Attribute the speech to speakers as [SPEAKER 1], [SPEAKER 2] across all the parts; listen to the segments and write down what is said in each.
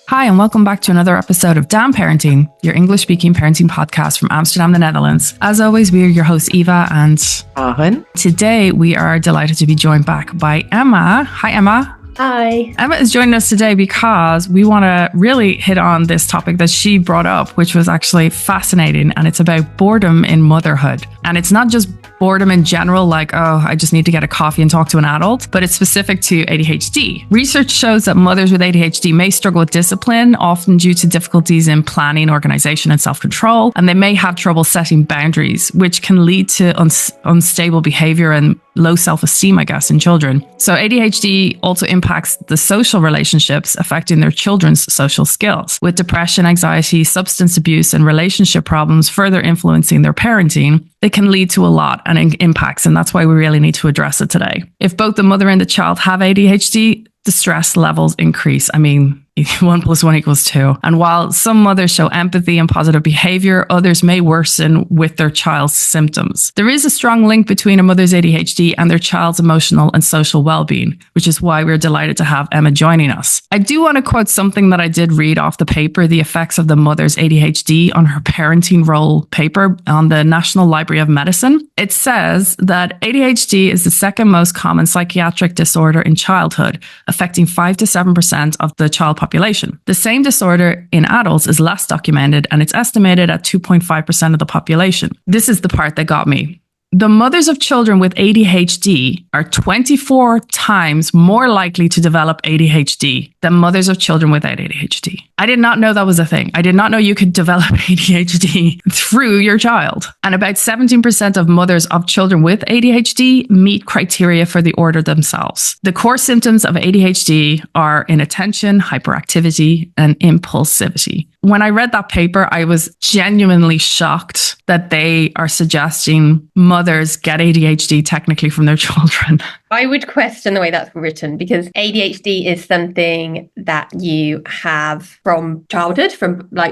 [SPEAKER 1] Hi, and welcome back to another episode of Damn Parenting, your English-speaking parenting podcast from Amsterdam, the Netherlands. As always, we are your hosts, Eva and
[SPEAKER 2] Maren.
[SPEAKER 1] Today, we are delighted to be joined back by Emma. Hi, Emma.
[SPEAKER 3] Hi.
[SPEAKER 1] Emma is joining us today because we want to really hit on this topic that she brought up, which was actually fascinating, and it's about boredom in motherhood. And it's not just boredom in general, like, oh, I just need to get a coffee and talk to an adult, but it's specific to ADHD. Research shows that mothers with ADHD may struggle with discipline, often due to difficulties in planning, organization, and self-control, and they may have trouble setting boundaries, which can lead to unstable behavior and low self-esteem, I guess, in children. So ADHD also impacts the social relationships, affecting their children's social skills, with depression, anxiety, substance abuse, and relationship problems further influencing their parenting. It can lead to a lot and impacts, and that's why we really need to address it today. If both the mother and the child have ADHD, the stress levels increase. 1 + 1 = 2. And while some mothers show empathy and positive behavior, others may worsen with their child's symptoms. There is a strong link between a mother's ADHD and their child's emotional and social well-being, which is why we're delighted to have Emma joining us. I do want to quote something that I did read off the paper, The Effects of the Mother's ADHD on Her Parenting Role paper on the National Library of Medicine. It says that ADHD is the second most common psychiatric disorder in childhood, affecting 5 to 7% of the child population. The same disorder in adults is less documented, and it's estimated at 2.5% of the population. This is the part that got me. The mothers of children with ADHD are 24 times more likely to develop ADHD than mothers of children without ADHD. I did not know that was a thing. I did not know you could develop ADHD through your child. And about 17% of mothers of children with ADHD meet criteria for the order themselves. The core symptoms of ADHD are inattention, hyperactivity, and impulsivity. When I read that paper, I was genuinely shocked that they are suggesting mothers get ADHD technically from their children.
[SPEAKER 3] I would question the way that's written, because ADHD is something that you have from childhood,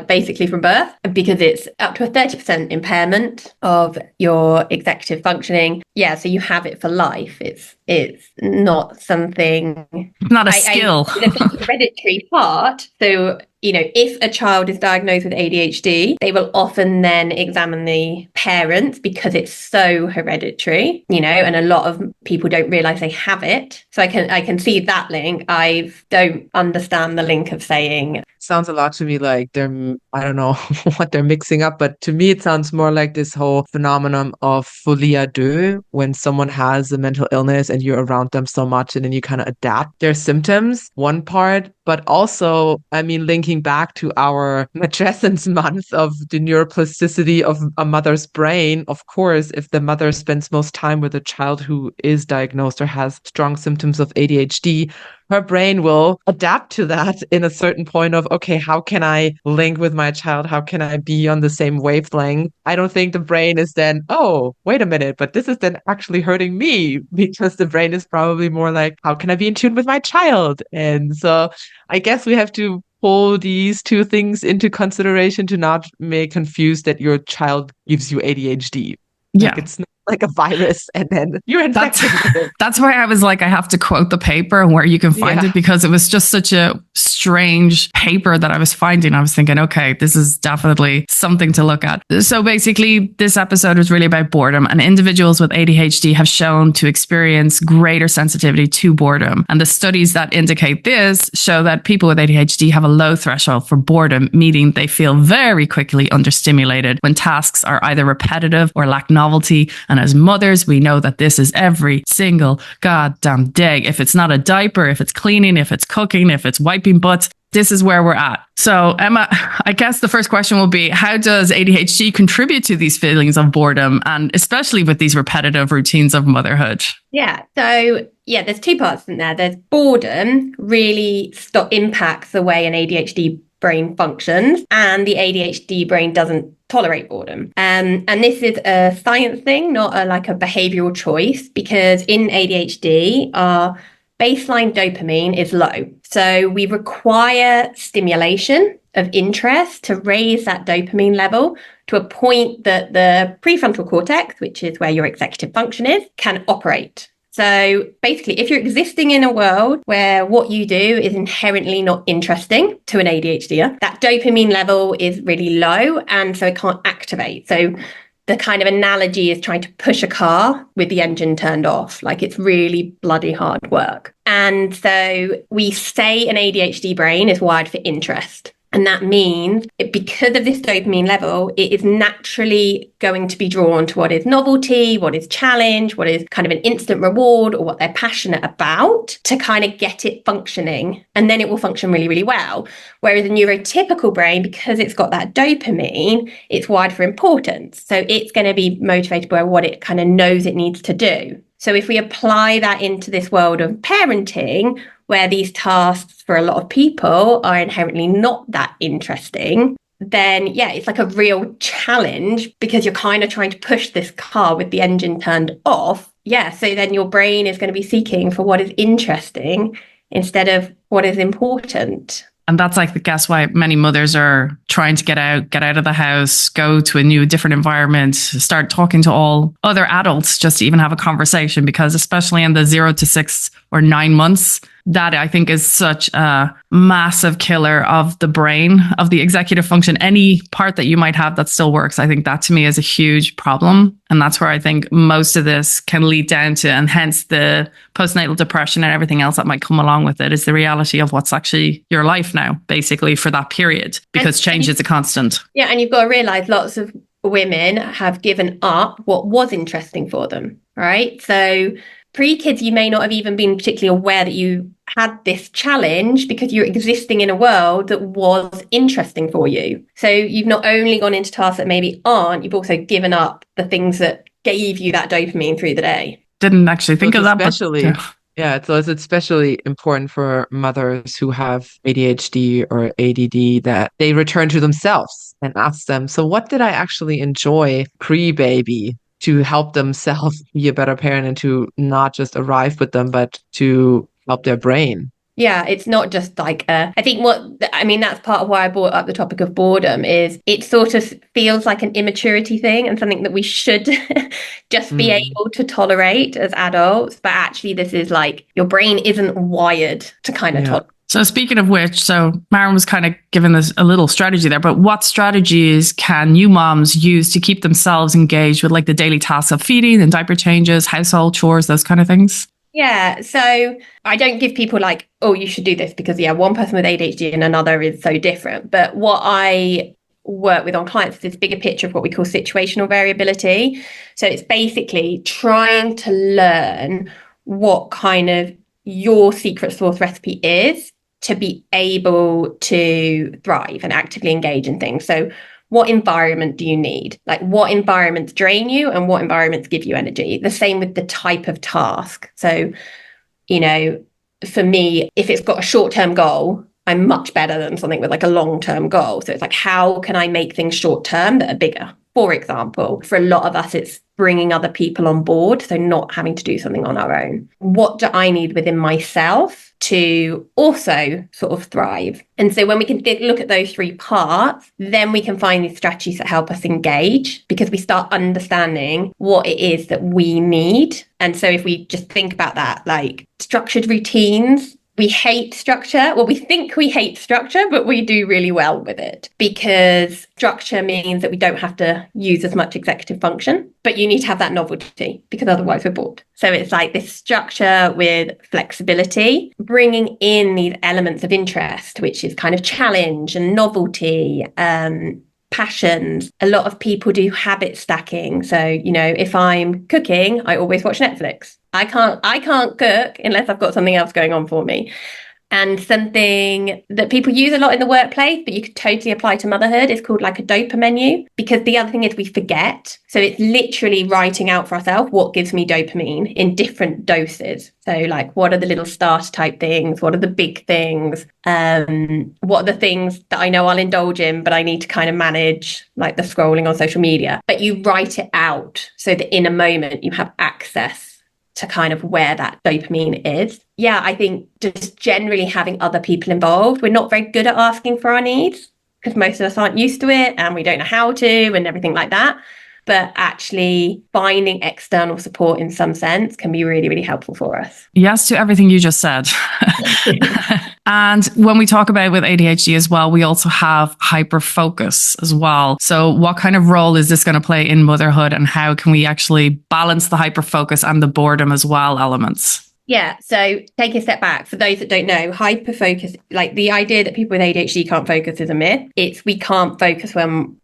[SPEAKER 3] basically from birth, because it's up to a 30% impairment of your executive functioning. Yeah, so you have it for life. It's not something...
[SPEAKER 1] Not a skill.
[SPEAKER 3] The hereditary part. So, if a child is diagnosed with ADHD, they will often then examine the parents because it's so hereditary, and a lot of people don't realize they have it. So I can see that link. I don't understand the link of saying...
[SPEAKER 2] Sounds a lot to me like I don't know what they're mixing up, but to me it sounds more like this whole phenomenon of folie à deux, when someone has a mental illness and you're around them so much and then you kind of adapt their symptoms, one part. But also, linking back to our matrescence month of the neuroplasticity of a mother's brain, of course, if the mother spends most time with a child who is diagnosed or has strong symptoms of ADHD, her brain will adapt to that in a certain point of, okay, how can I link with my child? How can I be on the same wavelength? I don't think the brain is then, oh, wait a minute, but this is then actually hurting me, because the brain is probably more like, how can I be in tune with my child? And so I guess we have to pull these two things into consideration to not make confused that your child gives you ADHD.
[SPEAKER 1] Yeah.
[SPEAKER 2] It's not like a virus and then you're infected with it.
[SPEAKER 1] That's why I was like, I have to quote the paper and where you can find it, because it was just such a strange paper that I was finding. I was thinking, okay, this is definitely something to look at. So basically, this episode was really about boredom, and individuals with ADHD have shown to experience greater sensitivity to boredom. And the studies that indicate this show that people with ADHD have a low threshold for boredom, meaning they feel very quickly understimulated when tasks are either repetitive or lack novelty. And as mothers, we know that this is every single goddamn day. If it's not a diaper, if it's cleaning, if it's cooking, if it's wiping butts, this is where we're at. So Emma, I guess the first question will be, how does ADHD contribute to these feelings of boredom, and especially with these repetitive routines of motherhood?
[SPEAKER 3] Yeah. So there's two parts in there. There's boredom really impacts the way an ADHD brain functions, and the ADHD brain doesn't tolerate boredom. And this is a science thing, not a behavioral choice, because in ADHD, our baseline dopamine is low. So we require stimulation of interest to raise that dopamine level to a point that the prefrontal cortex, which is where your executive function is, can operate. So basically, if you're existing in a world where what you do is inherently not interesting to an ADHDer, that dopamine level is really low, and so it can't activate. So the kind of analogy is trying to push a car with the engine turned off. Like, it's really bloody hard work. And so we say an ADHD brain is wired for interest. And that means because of this dopamine level, it is naturally going to be drawn to what is novelty, what is challenge, what is kind of an instant reward, or what they're passionate about, to kind of get it functioning. And then it will function really, really well. Whereas a neurotypical brain, because it's got that dopamine, it's wired for importance. So it's going to be motivated by what it kind of knows it needs to do. So if we apply that into this world of parenting, where these tasks for a lot of people are inherently not that interesting, then yeah, it's like a real challenge, because you're kind of trying to push this car with the engine turned off. Yeah, so then your brain is going to be seeking for what is interesting instead of what is important.
[SPEAKER 1] And that's like, I guess, why many mothers are trying to get out of the house, go to a different environment, start talking to all other adults, just to even have a conversation, because especially in the 0 to 6 or 9 months, that I think is such a massive killer of the brain, of the executive function. Any part that you might have that still works, I think that to me is a huge problem. And that's where I think most of this can lead down to, and hence the postnatal depression and everything else that might come along with it, is the reality of what's actually your life now, basically, for that period, because change is a constant.
[SPEAKER 3] Yeah, and you've got to realize lots of women have given up what was interesting for them, right? So pre-kids, you may not have even been particularly aware that you had this challenge, because you're existing in a world that was interesting for you. So you've not only gone into tasks that maybe aren't, you've also given up the things that gave you that dopamine through the day.
[SPEAKER 1] Didn't actually think of that.
[SPEAKER 2] Especially, yeah, so it's especially important for mothers who have ADHD or ADD that they return to themselves and ask them, so what did I actually enjoy pre-baby, to help themselves be a better parent and to not just arrive with them, but to help their brain.
[SPEAKER 3] Yeah, it's not just like I think that's part of why I brought up the topic of boredom, is it sort of feels like an immaturity thing and something that we should just be able to tolerate as adults. But actually, this is like, your brain isn't wired to kind of tolerate.
[SPEAKER 1] So speaking of which, so Maren was kind of giving us a little strategy there, but what strategies can new moms use to keep themselves engaged with like the daily tasks of feeding and diaper changes, household chores, those kind of things?
[SPEAKER 3] Yeah, so I don't give people like, oh, you should do this, because one person with ADHD and another is so different. But what I work with on clients is this bigger picture of what we call situational variability. So it's basically trying to learn what kind of your secret sauce recipe is to be able to thrive and actively engage in things. So what environment do you need? Like, what environments drain you and what environments give you energy? The same with the type of task. So, for me, if it's got a short-term goal, I'm much better than something with like a long-term goal. So it's like, how can I make things short-term that are bigger? For example, for a lot of us, it's bringing other people on board, so not having to do something on our own. What do I need within myself to also sort of thrive? And so when we can look at those three parts, then we can find these strategies that help us engage, because we start understanding what it is that we need. And so if we just think about that, like structured routines, we hate structure. Well, we think we hate structure, but we do really well with it, because structure means that we don't have to use as much executive function, but you need to have that novelty, because otherwise we're bored. So it's like this structure with flexibility, bringing in these elements of interest, which is kind of challenge and novelty, passions. A lot of people do habit stacking. So, if I'm cooking, I always watch Netflix. I can't cook unless I've got something else going on for me. And something that people use a lot in the workplace, but you could totally apply to motherhood, is called like a dopa menu. Because the other thing is we forget. So it's literally writing out for ourselves what gives me dopamine in different doses. So like, what are the little starter type things? What are the big things? What are the things that I know I'll indulge in, but I need to kind of manage, like the scrolling on social media? But you write it out so that in a moment you have access to kind of where that dopamine is. Yeah, I think just generally having other people involved. We're not very good at asking for our needs, because most of us aren't used to it and we don't know how to and everything like that. but actually finding external support in some sense can be really, really helpful for us.
[SPEAKER 1] Yes to everything you just said. And when we talk about with ADHD as well, we also have hyperfocus as well. So what kind of role is this going to play in motherhood, and how can we actually balance the hyperfocus and the boredom as well elements?
[SPEAKER 3] Yeah. So take a step back. For those that don't know, hyperfocus, like the idea that people with ADHD can't focus is a myth. It's we can't focus when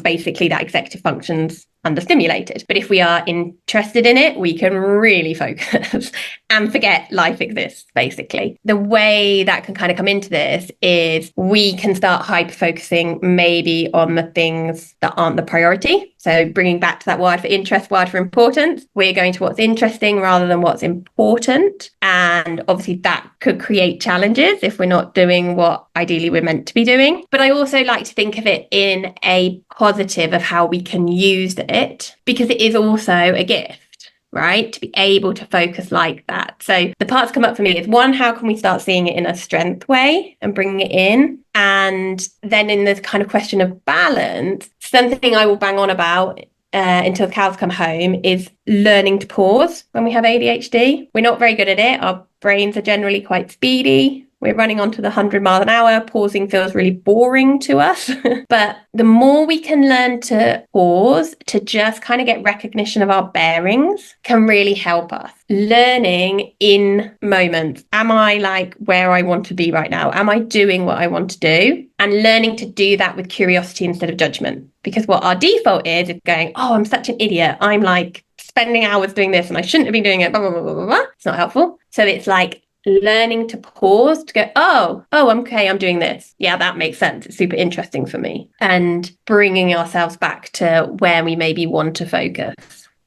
[SPEAKER 3] basically that executive function's understimulated. But if we are interested in it, we can really focus and forget life exists, basically. The way that can kind of come into this is we can start hyper-focusing maybe on the things that aren't the priority. So bringing back to that word for interest, word for importance, we're going to what's interesting rather than what's important. And obviously that could create challenges if we're not doing what ideally we're meant to be doing. But I also like to think of it in a positive of how we can use it, because it is also a gift, right? To be able to focus like that. So the parts come up for me is one, how can we start seeing it in a strength way and bringing it in? And then in this kind of question of balance, something I will bang on about until the cows come home is learning to pause when we have ADHD. We're not very good at it. Our brains are generally quite speedy. We're running onto the 100 miles an hour. Pausing feels really boring to us. But the more we can learn to pause, to just kind of get recognition of our bearings, can really help us. Learning in moments. Am I like where I want to be right now? Am I doing what I want to do? And learning to do that with curiosity instead of judgment. Because what our default is going, oh, I'm such an idiot. I'm like spending hours doing this and I shouldn't have been doing it. Blah, blah, blah, blah, blah, blah. It's not helpful. So it's like learning to pause, to go, oh, okay, I'm doing this. Yeah, that makes sense. It's super interesting for me. And bringing ourselves back to where we maybe want to focus.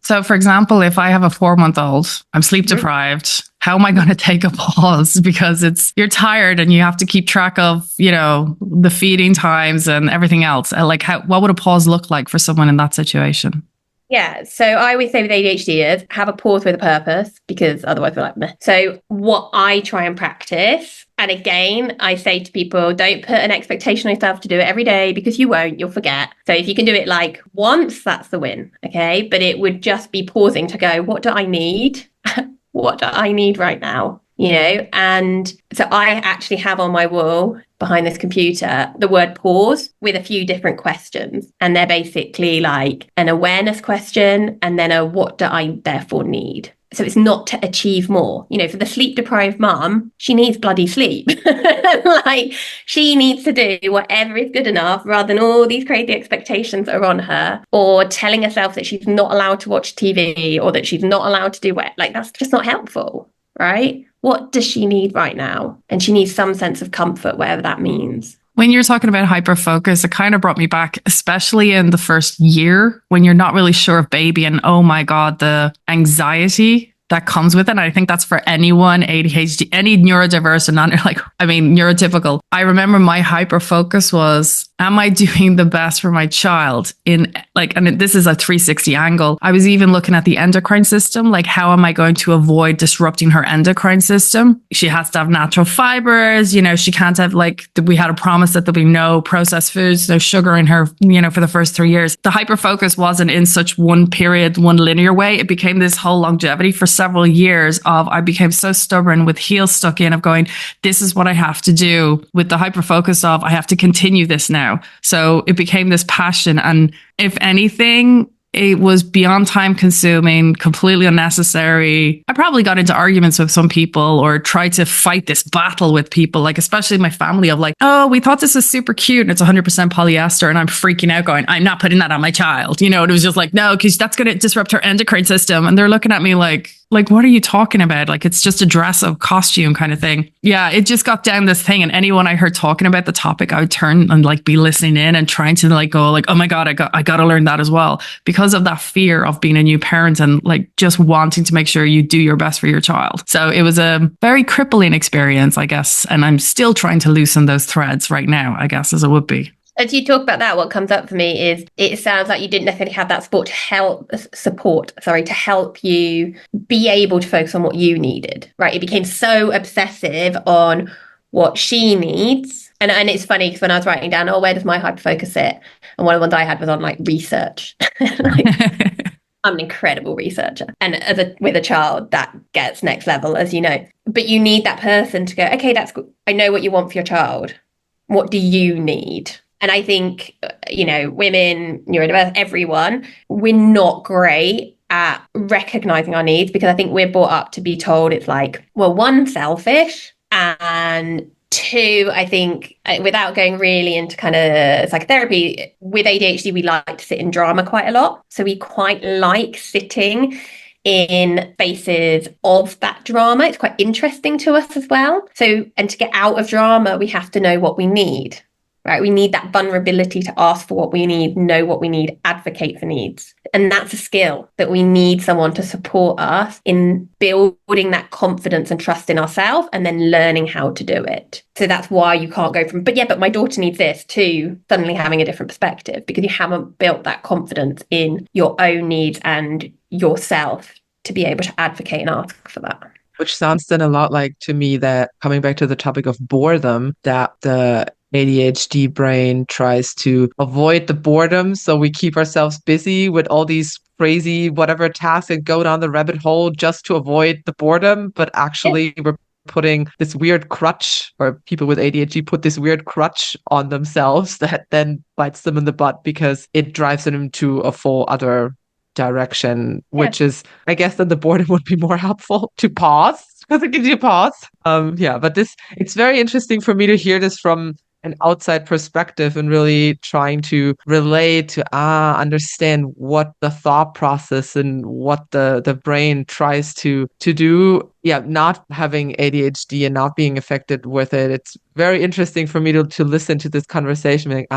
[SPEAKER 1] So, for example, if I have a 4-month-old, I'm sleep deprived, how am I going to take a pause? Because you're tired and you have to keep track of, the feeding times and everything else. Like, what would a pause look like for someone in that situation?
[SPEAKER 3] Yeah. So I always say with ADHD is have a pause with a purpose, because otherwise we're like, meh. So what I try and practice, and again, I say to people, don't put an expectation on yourself to do it every day, because you won't, you'll forget. So if you can do it like once, that's the win. Okay. But it would just be pausing to go, what do I need? What do I need right now? And so I actually have on my wall behind this computer the word pause with a few different questions. And they're basically like an awareness question and then a what do I therefore need? So it's not to achieve more. For the sleep deprived mum, she needs bloody sleep. Like she needs to do whatever is good enough rather than all these crazy expectations that are on her, or telling herself that she's not allowed to watch TV or that she's not allowed to do what. Like that's just not helpful, right? What does she need right now? And she needs some sense of comfort, whatever that means.
[SPEAKER 1] When you're talking about hyperfocus, it kind of brought me back, especially in the first year when you're not really sure of baby and, oh my God, the anxiety that comes with it. And I think that's for anyone, ADHD, any neurodiverse and neurotypical. I remember my hyper focus was, am I doing the best for my child and this is a 360 angle. I was even looking at the endocrine system, like how am I going to avoid disrupting her endocrine system? She has to have natural fibers, she can't have we had a promise that there'll be no processed foods, no sugar in her, for the first 3 years. The hyper focus wasn't in such one period, one linear way. It became this whole longevity for several years I became so stubborn with heels stuck in of going, this is what I have to do, with the hyper focus of I have to continue this now. So it became this passion. And if anything, it was beyond time consuming, completely unnecessary. I probably got into arguments with some people or tried to fight this battle with people, especially my family of oh, we thought this was super cute and it's 100% polyester. And I'm freaking out going, I'm not putting that on my child. And it was just no, because that's going to disrupt her endocrine system. And they're looking at me like, what are you talking about? It's just a dress of costume kind of thing. Yeah, it just got down this thing. And anyone I heard talking about the topic, I would turn and be listening in and trying to go oh my God, I got to learn that as well. Because of that fear of being a new parent and just wanting to make sure you do your best for your child. So it was a very crippling experience, I guess. And I'm still trying to loosen those threads right now, I guess, as it would be.
[SPEAKER 3] As you talk about that, what comes up for me is it sounds like you didn't necessarily have that support to help you be able to focus on what you needed, right? It became so obsessive on what she needs. And it's funny because when I was writing down, where does my hyperfocus sit? And one of the ones I had was on like research. I'm an incredible researcher. And with a child, that gets next level, as you know. But you need that person to go, okay, that's good. I know what you want for your child. What do you need? And I think, women, neurodiverse, everyone, we're not great at recognizing our needs, because I think we're brought up to be told it's like, well, one, selfish, and two, I think, without going really into kind of psychotherapy, with ADHD, we like to sit in drama quite a lot. So we quite like sitting in spaces of that drama. It's quite interesting to us as well. So, and to get out of drama, we have to know what we need. Right? We need that vulnerability to ask for what we need, know what we need, advocate for needs. And that's a skill that we need someone to support us in building that confidence and trust in ourselves, and then learning how to do it. So that's why you can't go from, but my daughter needs this, to suddenly having a different perspective, because you haven't built that confidence in your own needs and yourself to be able to advocate and ask for that.
[SPEAKER 2] Which sounds then a lot like, to me, that coming back to the topic of boredom, that the ADHD brain tries to avoid the boredom. So we keep ourselves busy with all these crazy whatever tasks and go down the rabbit hole just to avoid the boredom. But actually, we're putting this weird crutch, or people with ADHD put this weird crutch on themselves that then bites them in the butt, because it drives them into a full other direction, which is, I guess, then the boredom would be more helpful to pause, because it gives you a pause. But it's very interesting for me to hear this from an outside perspective, and really trying to relate to understand what the thought process and what the brain tries to do. Not having ADHD and not being affected with it. It's very interesting for me to listen to this conversation, like,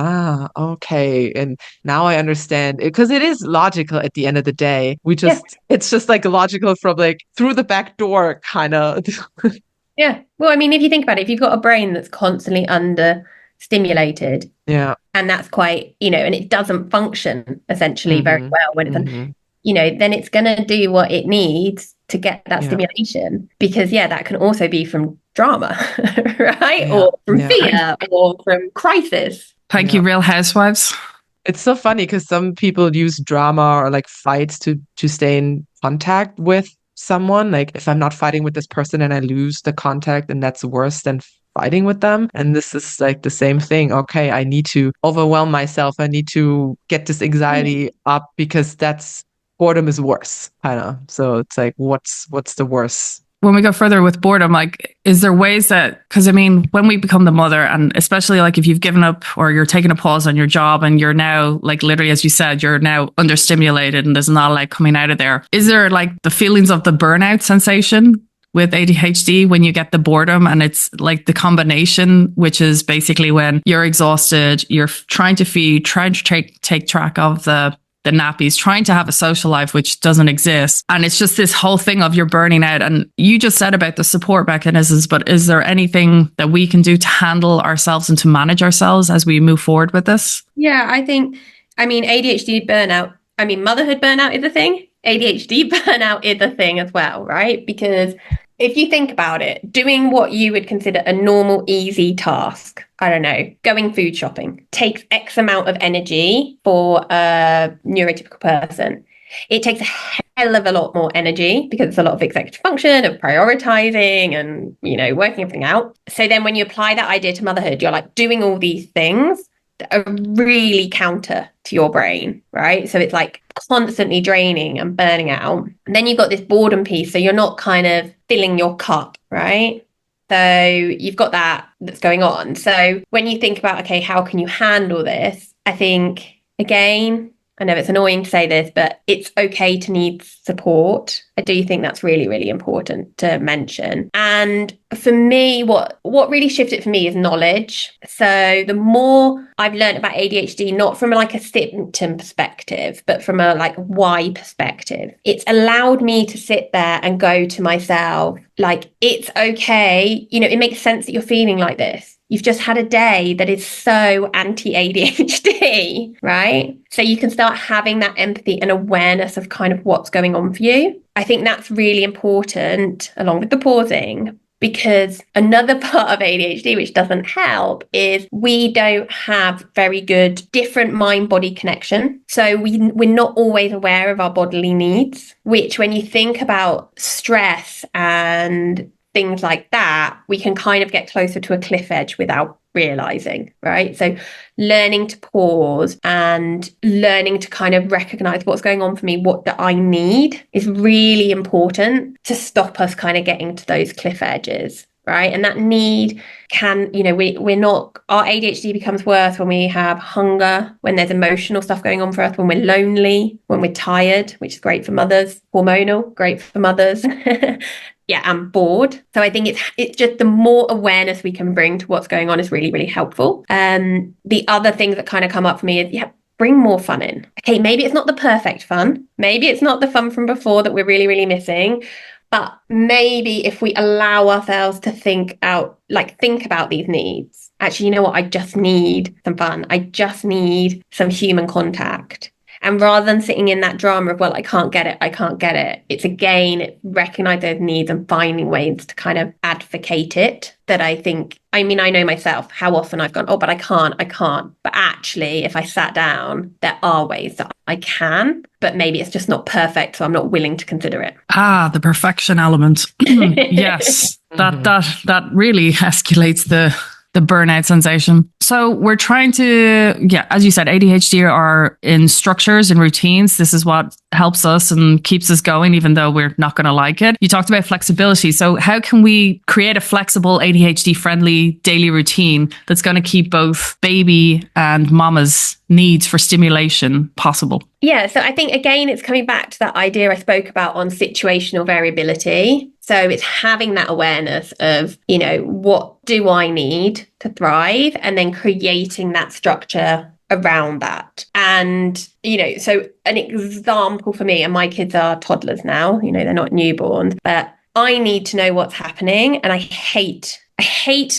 [SPEAKER 2] okay, and now I understand it, because it is logical at the end of the day. It's just like logical from like through the back door kind of.
[SPEAKER 3] Yeah. Well, I mean, if you think about it, if you've got a brain that's constantly under stimulated, and that's quite, and it doesn't function essentially very well when it's done, then it's going to do what it needs to get that stimulation, because that can also be from drama, right? Or from fear, or from crisis.
[SPEAKER 1] Thank you, Real Housewives.
[SPEAKER 2] It's so funny because some people use drama or like fights to stay in contact with someone. Like, if I'm not fighting with this person and I lose the contact, and that's worse than fighting with them. And this is like the same thing. Okay, I need to overwhelm myself. I need to get this anxiety up, because boredom is worse, kind of. So it's like, what's the worst?
[SPEAKER 1] When we go further with boredom, like, is there ways that, because I mean, when we become the mother, and especially like if you've given up or you're taking a pause on your job and you're now, like, literally, as you said, you're now understimulated and there's not like coming out of there. Is there like the feelings of the burnout sensation with ADHD when you get the boredom? And it's like the combination, which is basically when you're exhausted, you're trying to feed, trying to take track of the nappies, trying to have a social life, which doesn't exist. And it's just this whole thing of you're burning out. And you just said about the support mechanisms, but is there anything that we can do to handle ourselves and to manage ourselves as we move forward with this?
[SPEAKER 3] Yeah, ADHD burnout, motherhood burnout is a thing. ADHD burnout is a thing as well, right? Because if you think about it, doing what you would consider a normal, easy task, I don't know, going food shopping, takes X amount of energy for a neurotypical person. It takes a hell of a lot more energy, because it's a lot of executive function, of prioritizing and, working everything out. So then when you apply that idea to motherhood, you're like doing all these things that are really counter to your brain, right? So it's like constantly draining and burning out. And then you've got this boredom piece. So you're not kind of filling your cup, right? So you've got that's going on. So when you think about, okay, how can you handle this? I think, again, I know it's annoying to say this, but it's okay to need support. I do think that's really, really important to mention. And for me, what really shifted for me is knowledge. So the more I've learned about ADHD, not from like a symptom perspective, but from a like why perspective, it's allowed me to sit there and go to myself, like, it's okay. It makes sense that you're feeling like this. You've just had a day that is so anti-ADHD, right? So you can start having that empathy and awareness of kind of what's going on for you. I think that's really important, along with the pausing. because another part of ADHD, which doesn't help, is we don't have very good different mind-body connection. So we're not always aware of our bodily needs, which when you think about stress and things like that, we can kind of get closer to a cliff edge without realizing, right? So learning to pause and learning to kind of recognize what's going on for me, what do I need, is really important to stop us kind of getting to those cliff edges, right? And that need can, we're not, our ADHD becomes worse when we have hunger, when there's emotional stuff going on for us, when we're lonely, when we're tired, which is great for mothers, hormonal, great for mothers. Yeah, I'm bored. So I think it's just the more awareness we can bring to what's going on is really, really helpful. The other things that kind of come up for me is, bring more fun in. Okay, maybe it's not the perfect fun. Maybe it's not the fun from before that we're really, really missing. But maybe if we allow ourselves to think about these needs. Actually, you know what? I just need some fun. I just need some human contact. And rather than sitting in that drama of, well, I can't get it. It's again, recognize those needs and finding ways to kind of advocate it. That I know myself, how often I've gone, oh, but I can't. But actually, if I sat down, there are ways that I can, but maybe it's just not perfect. So I'm not willing to consider it.
[SPEAKER 1] The perfection element. Yes, that really escalates the burnout sensation. So we're trying to, as you said, ADHD are in structures and routines. This is what helps us and keeps us going, even though we're not going to like it. You talked about flexibility. So how can we create a flexible ADHD friendly daily routine that's going to keep both baby and mama's needs for stimulation possible?
[SPEAKER 3] Yeah, so I think, again, it's coming back to that idea I spoke about on situational variability. So it's having that awareness of, what do I need to thrive? And then creating that structure around that. And, so an example for me, and my kids are toddlers now, they're not newborns, but I need to know what's happening. And I hate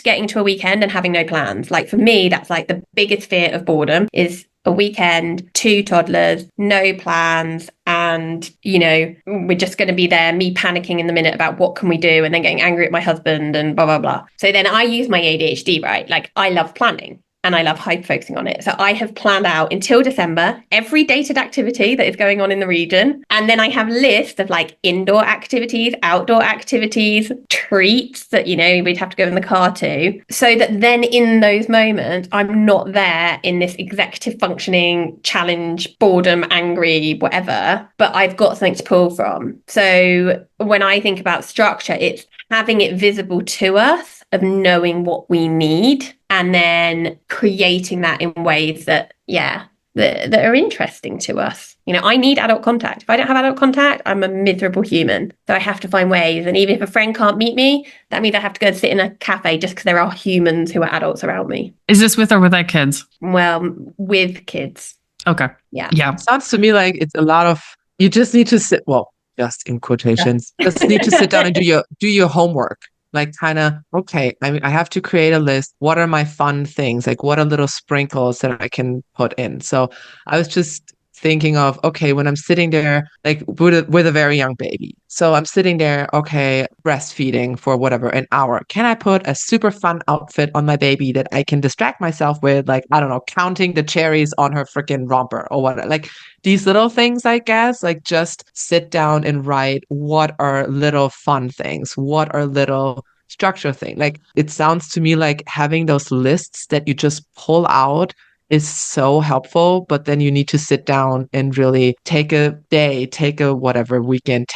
[SPEAKER 3] getting to a weekend and having no plans. Like for me, that's like the biggest fear of boredom is a weekend, 2 toddlers, no plans. And, we're just going to be there, me panicking in the minute about what can we do and then getting angry at my husband and blah, blah, blah. So then I use my ADHD, right? Like I love planning. And I love hyper-focusing on it. So I have planned out until December every dated activity that is going on in the region. And then I have lists of like indoor activities, outdoor activities, treats that, we'd have to go in the car to. So that then in those moments, I'm not there in this executive functioning, challenge, boredom, angry, whatever, but I've got something to pull from. So when I think about structure, it's having it visible to us of knowing what we need and then creating that in ways that are interesting to us. I need adult contact. If I don't have adult contact, I'm a miserable human. So I have to find ways. And even if a friend can't meet me, that means I have to go and sit in a cafe just because there are humans who are adults around me.
[SPEAKER 1] Is this with or without kids?
[SPEAKER 3] Well, with kids.
[SPEAKER 1] Okay.
[SPEAKER 3] Yeah.
[SPEAKER 2] Sounds to me like it's a lot of, you just need to sit, well, just in quotations, just need to sit down and do your homework. Like kind of, okay, I have to create a list. What are my fun things? Like what are little sprinkles that I can put in? So I was just thinking of, okay, when I'm sitting there, like with a very young baby. So I'm sitting there, okay, breastfeeding for whatever, an hour. Can I put a super fun outfit on my baby that I can distract myself with? Like, I don't know, counting the cherries on her freaking romper or whatever. Like these little things, I guess, like just sit down and write what are little fun things, what are little structure things. Like it sounds to me like having those lists that you just pull out is so helpful, but then you need to sit down and really take a day, take a whatever weekend,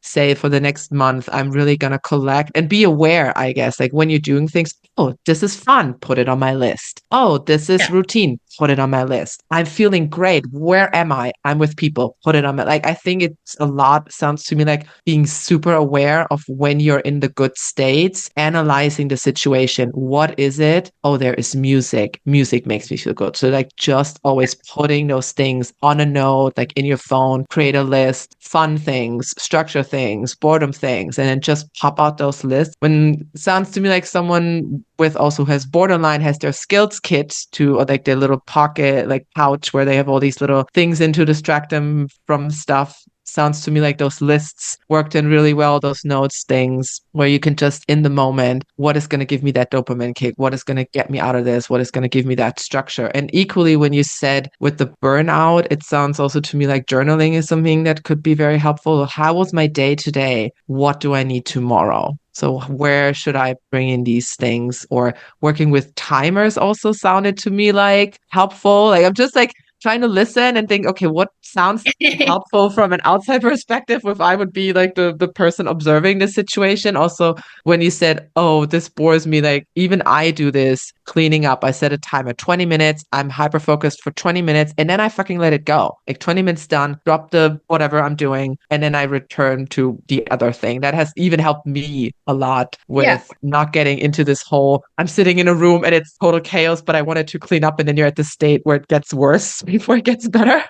[SPEAKER 2] say for the next month, I'm really going to collect and be aware, I guess, like when you're doing things, oh, this is fun, put it on my list. Oh, this is routine, put it on my list. I'm feeling great. Where am I? I'm with people, put it on my, like, I think it's a lot, sounds to me like being super aware of when you're in the good states, analyzing the situation. What is it? Oh, there is music. Music makes me feel good. So like just always putting those things on a note, like in your phone, create a list, fun things, structure things, boredom things, and then just pop out those lists. When it sounds to me like someone with also has borderline has their skills kit to, or like their little pocket, like pouch where they have all these little things in to distract them from stuff. sounds to me like those lists worked in really well, those notes things where you can just in the moment, what is going to give me that dopamine kick? What is going to get me out of this? What is going to give me that structure? And equally, when you said with the burnout, it sounds also to me like journaling is something that could be very helpful. How was my day today? What do I need tomorrow? So where should I bring in these things? Or working with timers also sounded to me like helpful. Like I'm just like trying to listen and think, okay, what sounds helpful from an outside perspective if I would be like the person observing the situation. Also, when you said, oh, this bores me, like even I do this cleaning up. I set a timer, 20 minutes. I'm hyper focused for 20 minutes and then I fucking let it go. Like 20 minutes done, drop the whatever I'm doing. And then I return to the other thing. That has even helped me a lot with not getting into this whole, I'm sitting in a room and it's total chaos, but I wanted to clean up. And then you're at the state where it gets worse before it gets better.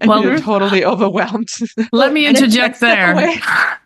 [SPEAKER 2] And you're totally overwhelmed.
[SPEAKER 1] Let me interject there.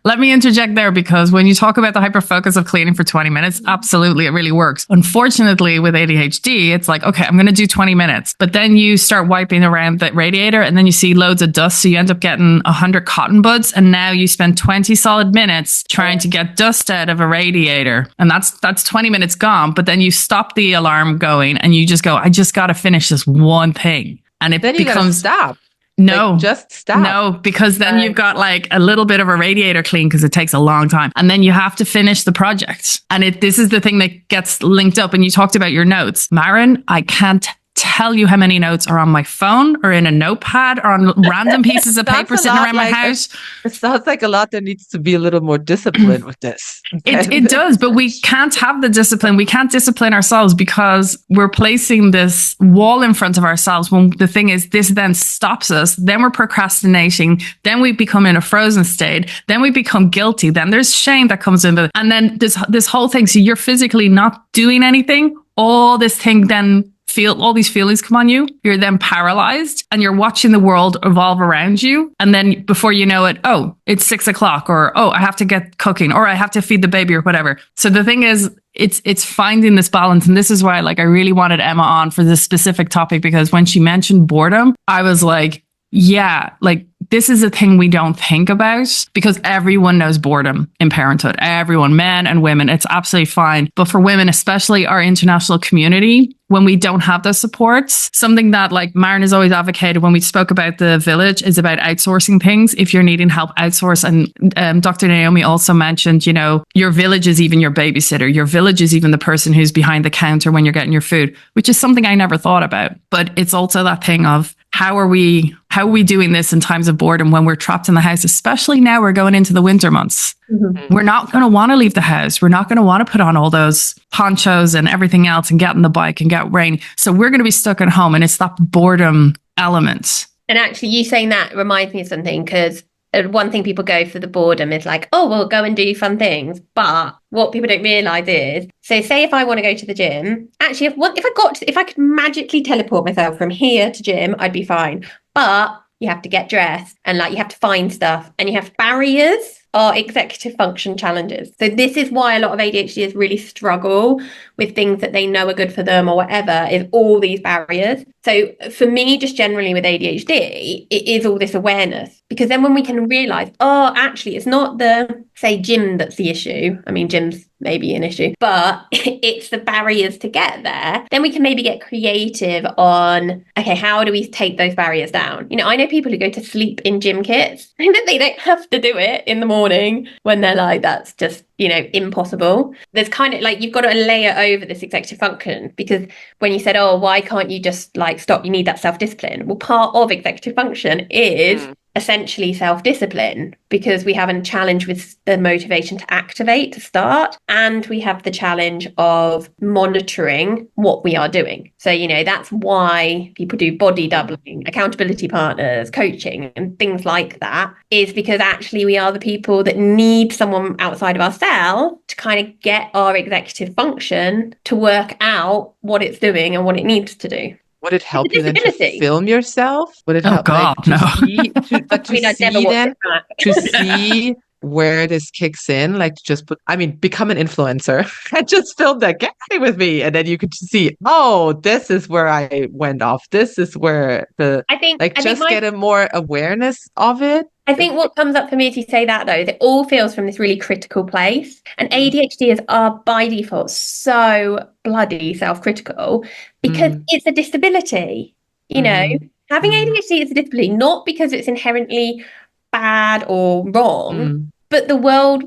[SPEAKER 1] Let me interject there because when you talk about the hyper focus of cleaning for 20 minutes, absolutely, it really works. Unfortunately, with ADHD, it's like, okay, I'm going to do 20 minutes, but then you start wiping around the radiator and then you see loads of dust. So you end up getting 100 cotton buds. And now you spend 20 solid minutes trying to get dust out of a radiator. And that's 20 minutes gone. But then you stop the alarm going and you just go, I just got to finish this one thing. And it
[SPEAKER 2] then you
[SPEAKER 1] becomes
[SPEAKER 2] stop.
[SPEAKER 1] No,
[SPEAKER 2] like, just stop.
[SPEAKER 1] No, because then you've got like a little bit of a radiator clean because it takes a long time. And then you have to finish the project. And this is the thing that gets linked up. And you talked about your notes. Maren, I can't tell you how many notes are on my phone or in a notepad or on random pieces of paper sitting around my house.
[SPEAKER 2] It sounds like a lot that needs to be a little more disciplined with this.
[SPEAKER 1] It does, but we can't have the discipline. We can't discipline ourselves because we're placing this wall in front of ourselves when the thing is this then stops us. Then we're procrastinating. Then we become in a frozen state. Then we become guilty. Then there's shame that comes in. And then this whole thing. So you're physically not doing anything. All this thing then all these feelings come on you. You're then paralyzed and you're watching the world evolve around you. And then before you know it, oh, it's 6 o'clock or, oh, I have to get cooking or I have to feed the baby or whatever. So the thing is, it's finding this balance. And this is why I really wanted Emma on for this specific topic, because when she mentioned boredom, I was like, yeah, like this is a thing we don't think about because everyone knows boredom in parenthood. Everyone, men and women, it's absolutely fine. But for women, especially our international community, when we don't have those supports, something that like Maren has always advocated when we spoke about the village is about outsourcing things. If you're needing help, outsource. And Dr. Naomi also mentioned, your village is even your babysitter. Your village is even the person who's behind the counter when you're getting your food, which is something I never thought about. But it's also that thing of how are we doing this in times of boredom when we're trapped in the house, especially now we're going into the winter months. Mm-hmm. We're not going to want to leave the house. We're not going to want to put on all those ponchos and everything else and get on the bike and get rain. So we're going to be stuck at home, and it's that boredom element.
[SPEAKER 3] And actually, you saying that reminds me of something, because one thing people go for the boredom is like, oh, we'll go and do fun things. But what people don't realize is, so say if I want to go to the gym, actually, if I could magically teleport myself from here to gym, I'd be fine. But you have to get dressed and you have to find stuff, and you have barriers are executive function challenges. So this is why a lot of ADHDers really struggle with things that they know are good for them or whatever, is all these barriers. So for me, just generally with ADHD, it is all this awareness, because then when we can realize, oh, actually, it's not the, say, gym that's the issue. I mean, gym's maybe an issue, but it's the barriers to get there. Then we can maybe get creative on, okay, how do we take those barriers down? I know people who go to sleep in gym kits and that they don't have to do it in the morning when they're like, that's just, impossible. There's kind of like, you've got to layer over this executive function, because when you said, oh, why can't you just stop? You need that self-discipline. Well, part of executive function is essentially self-discipline, because we have a challenge with the motivation to activate, to start, and we have the challenge of monitoring what we are doing. So, that's why people do body doubling, accountability partners, coaching, and things like that, is because actually we are the people that need someone outside of ourselves to kind of get our executive function to work out what it's doing and what it needs to do.
[SPEAKER 2] Would it help you then to film yourself? Would it help to see where this kicks in? Like just become an influencer and just film that. Get ready with me, and then you could see, oh, this is where I went off. This is where get a more awareness of it.
[SPEAKER 3] I think what comes up for me as you say that, though, is it all feels from this really critical place. And ADHD are by default so bloody self-critical because it's a disability. You know, having ADHD is a disability, not because it's inherently bad or wrong, but the world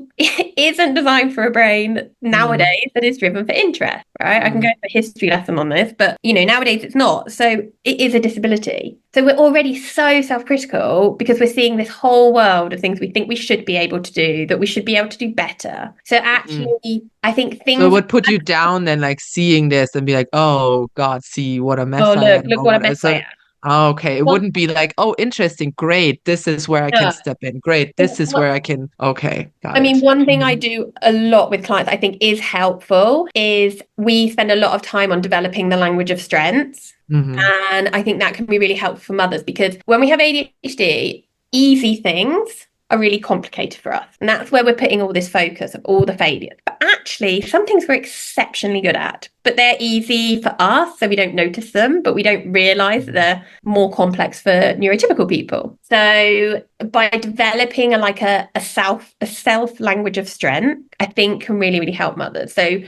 [SPEAKER 3] isn't designed for a brain nowadays that is driven for interest, right? I can go for a history lesson on this, but nowadays it's not. So it is a disability. So we're already so self-critical because we're seeing this whole world of things we think we should be able to do, that we should be able to do better. So actually, I think things.
[SPEAKER 2] So it would put you down then, like seeing this and be like, oh God, see what a mess I am.
[SPEAKER 3] Look what a mess I am.
[SPEAKER 2] Okay. It wouldn't be like, oh, interesting. Great. This is where I can step in. Great. This is where I can. Okay. Got it.
[SPEAKER 3] One thing I do a lot with clients I think is helpful is we spend a lot of time on developing the language of strengths. And I think that can be really helpful for mothers because when we have ADHD, easy things are really complicated for us. And that's where we're putting all this focus of all the failures. But actually, some things we're exceptionally good at, but they're easy for us, so we don't notice them, but we don't realize that they're more complex for neurotypical people. So by developing a self language of strength, I think can really, really help mothers. So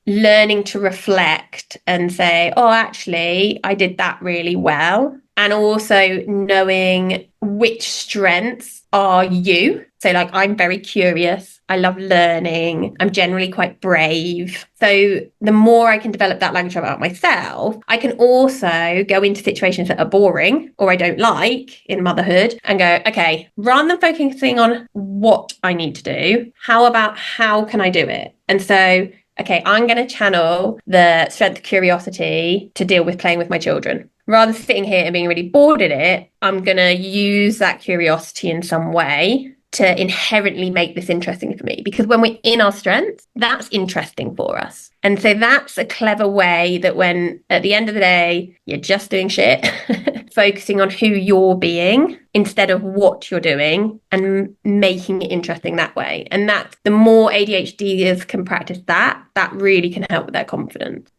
[SPEAKER 3] learning to reflect and say, oh, actually, I did that really well. And also knowing which strengths are you. So I'm very curious. I love learning. I'm generally quite brave. So the more I can develop that language about myself, I can also go into situations that are boring or I don't like in motherhood and go, okay, rather than focusing on what I need to do, how can I do it? And so, okay, I'm going to channel the strength of curiosity to deal with playing with my children. Rather than sitting here and being really bored at it, I'm going to use that curiosity in some way to inherently make this interesting for me. Because when we're in our strengths, that's interesting for us. And so that's a clever way that when at the end of the day, you're just doing shit, focusing on who you're being instead of what you're doing and making it interesting that way. And that the more ADHDers can practice that really can help with their confidence.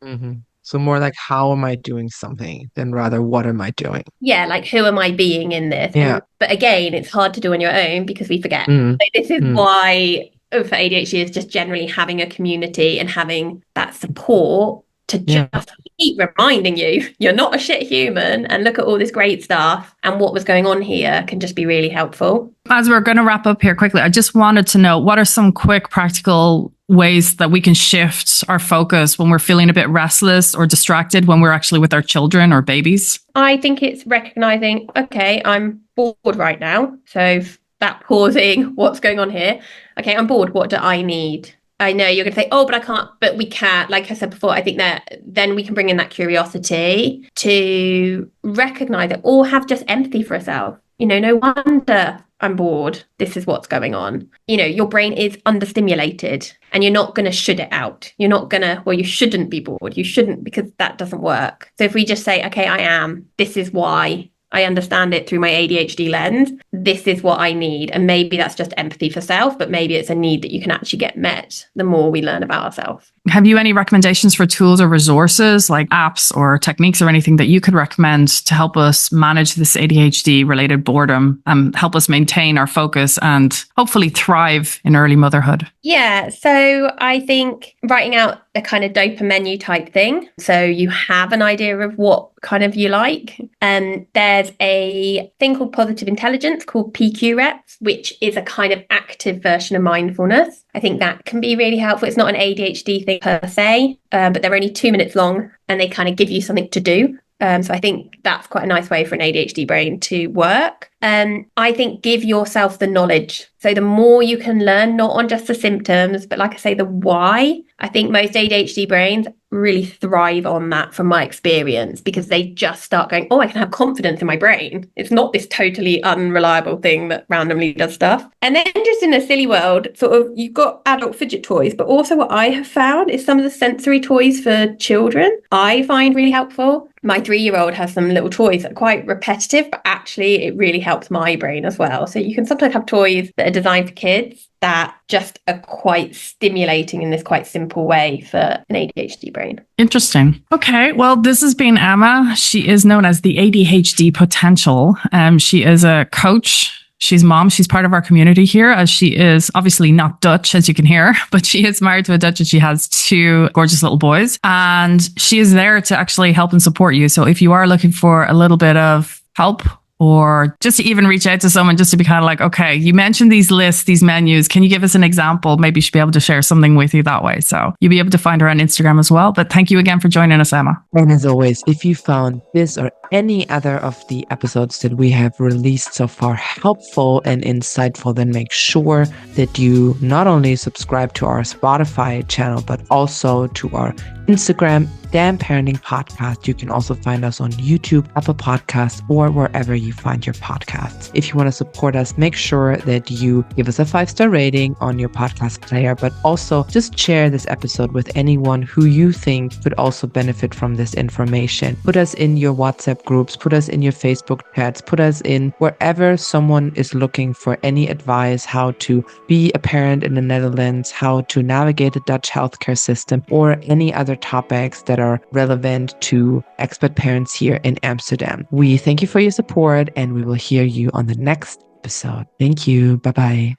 [SPEAKER 2] So more like, how am I doing something than rather, what am I doing?
[SPEAKER 3] Yeah, like, who am I being in this?
[SPEAKER 2] Yeah.
[SPEAKER 3] But again, it's hard to do on your own because we forget. This is why for ADHD is just generally having a community and having that support to just keep reminding you, you're not a shit human and look at all this great stuff and what was going on here can just be really helpful.
[SPEAKER 1] As we're going to wrap up here quickly, I just wanted to know, what are some quick practical ways that we can shift our focus when we're feeling a bit restless or distracted when we're actually with our children or babies?
[SPEAKER 3] I think it's recognizing, okay, I'm bored right now. So that pausing, what's going on here? Okay, I'm bored. What do I need? I know you're going to say, oh, but I can't, but we can. Like I said before, I think that then we can bring in that curiosity to recognize it or have just empathy for ourselves. No wonder I'm bored. This is what's going on. Your brain is understimulated and you're not going to should it out. You're not going to, you shouldn't be bored. You shouldn't, because that doesn't work. So if we just say, okay, I am, this is why. I understand it through my ADHD lens. This is what I need. And maybe that's just empathy for self, but maybe it's a need that you can actually get met the more we learn about ourselves.
[SPEAKER 1] Have you any recommendations for tools or resources like apps or techniques or anything that you could recommend to help us manage this ADHD related boredom and help us maintain our focus and hopefully thrive in early motherhood?
[SPEAKER 3] Yeah, so I think writing out a kind of dopamine menu type thing. So you have an idea of what kind of you like. There's a thing called positive intelligence called PQ reps, which is a kind of active version of mindfulness. I think that can be really helpful. It's not an ADHD thing per se, but they're only 2 minutes long and they kind of give you something to do. So I think that's quite a nice way for an ADHD brain to work. I think give yourself the knowledge. So the more you can learn, not on just the symptoms, but like I say, the why. I think most ADHD brains really thrive on that from my experience because they just start going, oh, I can have confidence in my brain. It's not this totally unreliable thing that randomly does stuff. And then just in a silly world, sort of, you've got adult fidget toys, but also what I have found is some of the sensory toys for children I find really helpful. My 3-year-old has some little toys that are quite repetitive, but actually it really helps my brain as well. So you can sometimes have toys that are designed for kids that just are quite stimulating in this quite simple way for an ADHD brain.
[SPEAKER 1] Interesting. Okay. Well, this has been Emma. She is known as the ADHD Potential. She is a coach, She's mom. She's part of our community here, as she is obviously not Dutch, as you can hear, but she is married to a Dutch and she has 2 gorgeous little boys. And she is there to actually help and support you. So if you are looking for a little bit of help, or just to even reach out to someone just to be kind of like, okay, you mentioned these lists, these menus. Can you give us an example? Maybe she'll be able to share something with you that way. So you'll be able to find her on Instagram as well. But thank you again for joining us, Emma.
[SPEAKER 2] And as always, if you found this or any other of the episodes that we have released so far helpful and insightful, then make sure that you not only subscribe to our Spotify channel, but also to our Instagram, Damn Parenting Podcast. You can also find us on YouTube, Apple Podcasts, or wherever you find your podcasts. If you want to support us, make sure that you give us a 5-star rating on your podcast player, but also just share this episode with anyone who you think could also benefit from this information. Put us in your WhatsApp groups, put us in your Facebook chats, put us in wherever someone is looking for any advice, how to be a parent in the Netherlands, how to navigate the Dutch healthcare system, or any other topics that are relevant to expat parents here in Amsterdam. We thank you for your support and we will hear you on the next episode. Thank you. Bye-bye.